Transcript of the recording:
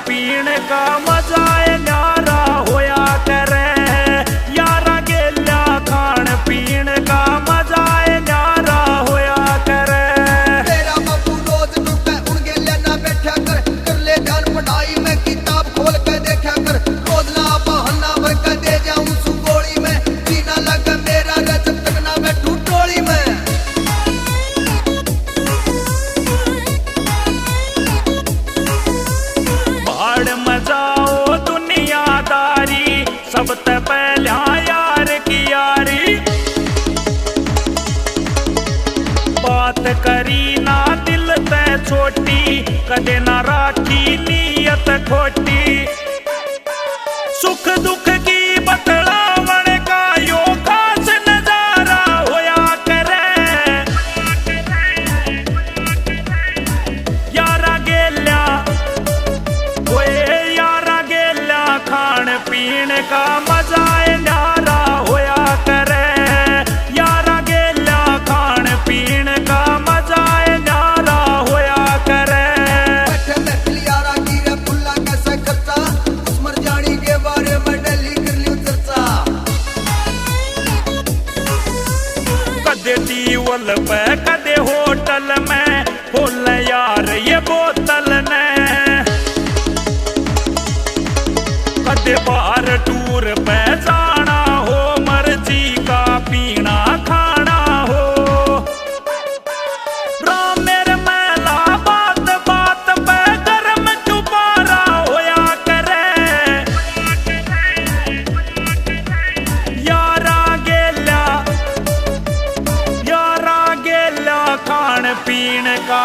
पीण का मजा न्यारा होया करे। यारा गेल्या खान पीण का मजा न्यारा होया करे। तेरा बापू रोज टूटे उन गेल्या ना बैठा कर ले ध्यान पढ़ाई में किताब खोल के देखा कर। रोज ना बहाना भर के दे जाऊं सुगोली में, जीना लगे मेरा रज तक ना बैठू टोली में। मजाओ दुनियादारी सबसे पहला यार की यारी। बात करी ना दिल ते छोटी, कदे ना राखी नीयत खोटी। सुख दुख की बतलावण का यो खास नजारा होया करे। यारा गेल्या खान पीण का मजा न्यारा होया करे। यारा गेल्या खान पीण का मजा न्यारा होया करे। बैठे बैठे यारा गिरे पुल्ला कैसे खर्चा, उस मर जानी के बारे में डेली कर लियो चर्चा। कदे दीवल पे कदे होटल में फुल यार ये बोतल ने। कदे बाहर टूर पे जाना हो, मर्जी का पीना खाना हो। राम मेरे मैला बात बात पे गरम चुबारा होया करे। यारा गेल्या खान पीण का